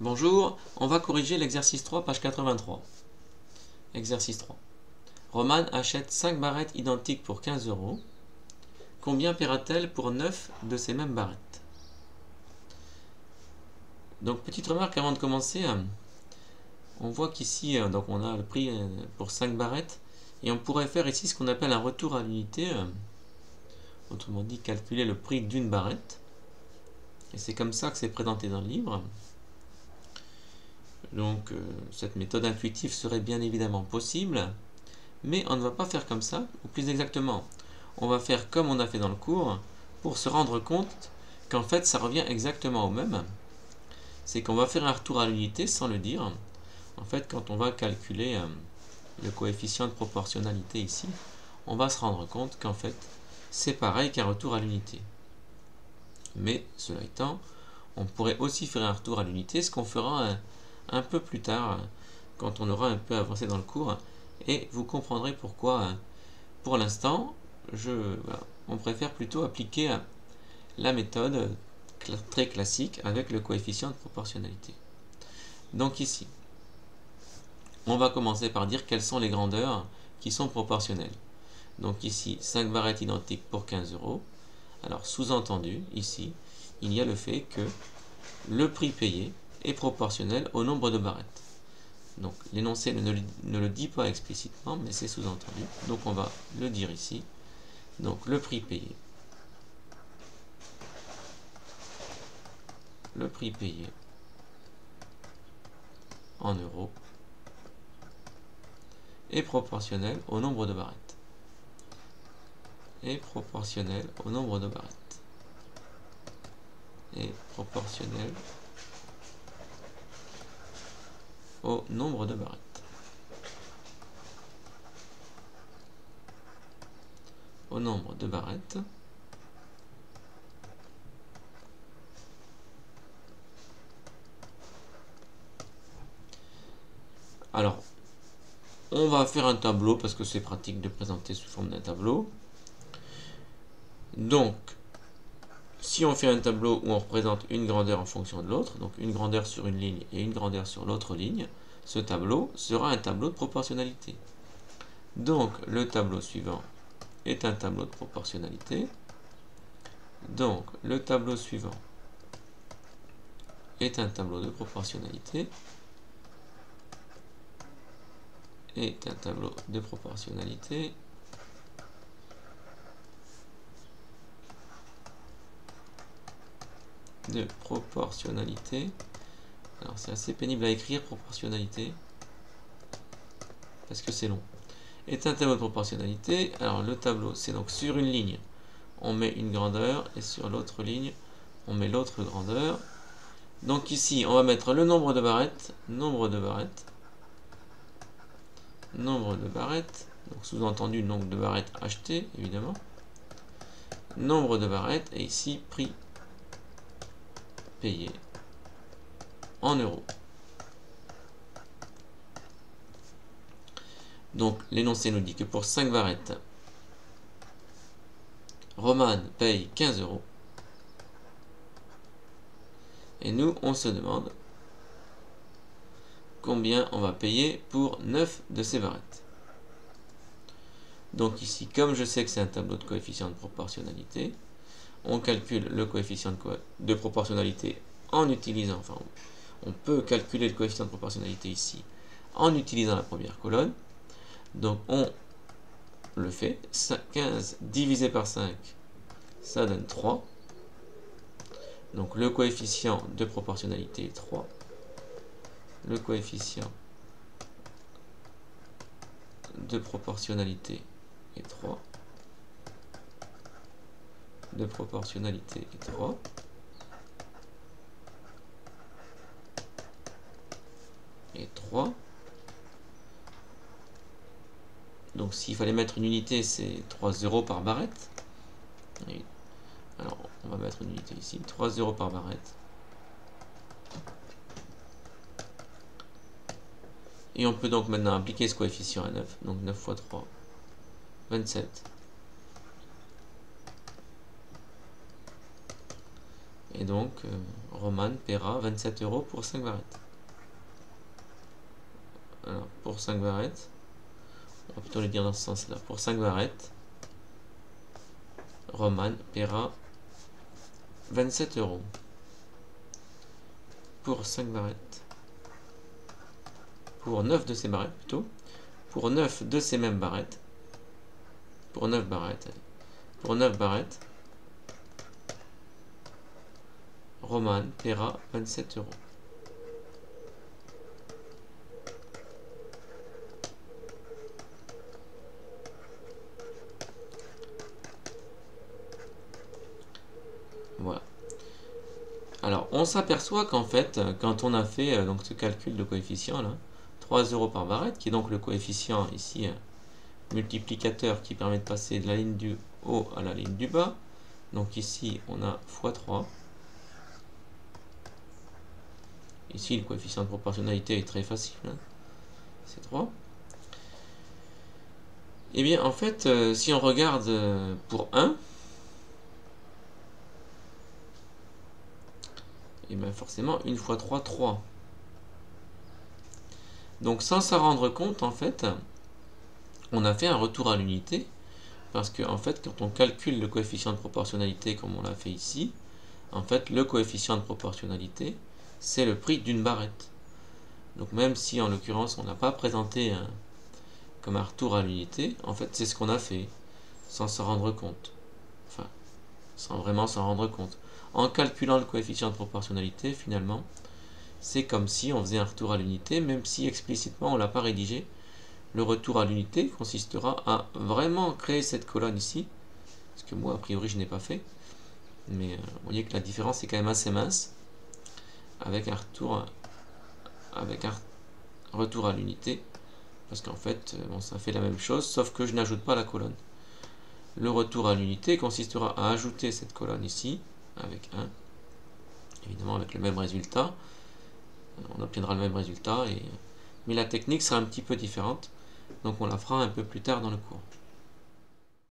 Bonjour, on va corriger l'exercice 3, page 83. Exercice 3. Romane achète 5 barrettes identiques pour 15 €. Combien paiera-t-elle pour 9 de ces mêmes barrettes? Donc, petite remarque avant de commencer, on voit qu'ici, donc on a le prix pour 5 barrettes, et on pourrait faire ici ce qu'on appelle un retour à l'unité, autrement dit calculer le prix d'une barrette, et c'est comme ça que c'est présenté dans le livre. Donc cette méthode intuitive serait bien évidemment possible, mais on ne va pas faire comme ça, ou plus exactement, on va faire comme on a fait dans le cours, pour se rendre compte qu'en fait ça revient exactement au même. C'est qu'on va faire un retour à l'unité sans le dire. En fait, quand on va calculer le coefficient de proportionnalité ici, on va se rendre compte qu'en fait c'est pareil qu'un retour à l'unité. Mais cela étant, on pourrait aussi faire un retour à l'unité, ce qu'on fera un peu plus tard, quand on aura un peu avancé dans le cours, et vous comprendrez pourquoi. Pour l'instant, voilà, on préfère plutôt appliquer la méthode très classique avec le coefficient de proportionnalité. Donc ici, on va commencer par dire quelles sont les grandeurs qui sont proportionnelles. Donc ici, 5 barrettes identiques pour 15 €. Alors sous-entendu, ici, il y a le fait que le prix payé est proportionnel au nombre de barrettes. Donc l'énoncé ne le dit pas explicitement, mais c'est sous-entendu. Donc on va le dire ici. Donc le prix payé en euros est proportionnel au nombre de barrettes. Est proportionnel au nombre de barrettes. Est proportionnel au nombre de barrettes. Au nombre de barrettes. Alors, on va faire un tableau parce que c'est pratique de présenter sous forme d'un tableau. Donc, si on fait un tableau où on représente une grandeur en fonction de l'autre, donc une grandeur sur une ligne et une grandeur sur l'autre ligne, ce tableau sera un tableau de proportionnalité. Donc, le tableau suivant est un tableau de proportionnalité. Donc, le tableau suivant est un tableau de proportionnalité. Est un tableau de proportionnalité. De proportionnalité. Alors, c'est assez pénible à écrire, proportionnalité, parce que c'est long. Est un tableau de proportionnalité. Alors, le tableau, c'est donc sur une ligne, on met une grandeur, et sur l'autre ligne, on met l'autre grandeur. Donc ici, on va mettre le nombre de barrettes, nombre de barrettes, donc sous-entendu nombre de barrettes achetées, évidemment, nombre de barrettes, et ici, prix payé en euros. Donc l'énoncé nous dit que pour 5 barrettes, Romane paye 15 €. Et nous, on se demande combien on va payer pour 9 de ces barrettes. Donc ici, comme je sais que c'est un tableau de coefficient de proportionnalité, on calcule le coefficient de proportionnalité en utilisant, enfin, on peut calculer le coefficient de proportionnalité ici en utilisant la première colonne. Donc on le fait, 15 divisé par 5, ça donne 3. Donc le coefficient de proportionnalité est 3. Le coefficient de proportionnalité est 3. De proportionnalité est 3. Et 3. Donc s'il fallait mettre une unité, c'est 3 € par barrette. Alors on va mettre une unité ici, 3 € par barrette. Et on peut donc maintenant appliquer ce coefficient à 9. Donc 9 fois 3, 27. Et donc, Roman paiera 27 € pour 5 barrettes. Alors, pour 5 barrettes, on va plutôt le dire dans ce sens-là. Pour 5 barrettes, Roman paiera 27 €. Pour 5 barrettes. Pour 9 de ces barrettes, plutôt. Pour 9 de ces mêmes barrettes. Pour 9 barrettes. Allez. Pour 9 barrettes, Roman paiera 27 €. Voilà. Alors, on s'aperçoit qu'en fait, quand on a fait donc ce calcul de coefficient là, 3 € par barrette, qui est donc le coefficient ici multiplicateur qui permet de passer de la ligne du haut à la ligne du bas. Donc ici, on a x3. Ici, le coefficient de proportionnalité est très facile, hein, c'est 3. Et bien, en fait, si on regarde pour 1, et bien forcément, 1 fois 3, 3. Donc, sans s'en rendre compte, en fait, on a fait un retour à l'unité, parce que, en fait, quand on calcule le coefficient de proportionnalité, comme on l'a fait ici, en fait, le coefficient de proportionnalité, c'est le prix d'une barrette. Donc, même si, en l'occurrence, on n'a pas présenté comme un retour à l'unité, en fait, c'est ce qu'on a fait, sans s'en rendre compte. Enfin, sans vraiment s'en rendre compte. En calculant le coefficient de proportionnalité, finalement, c'est comme si on faisait un retour à l'unité, même si explicitement on ne l'a pas rédigé. Le retour à l'unité consistera à vraiment créer cette colonne ici, ce que moi, a priori, je n'ai pas fait. Mais vous voyez que la différence est quand même assez mince, avec un retour à l'unité, parce qu'en fait, bon, ça fait la même chose, sauf que je n'ajoute pas la colonne. Le retour à l'unité consistera à ajouter cette colonne ici, avec 1, évidemment avec le même résultat, on obtiendra le même résultat, mais la technique sera un petit peu différente, donc on la fera un peu plus tard dans le cours.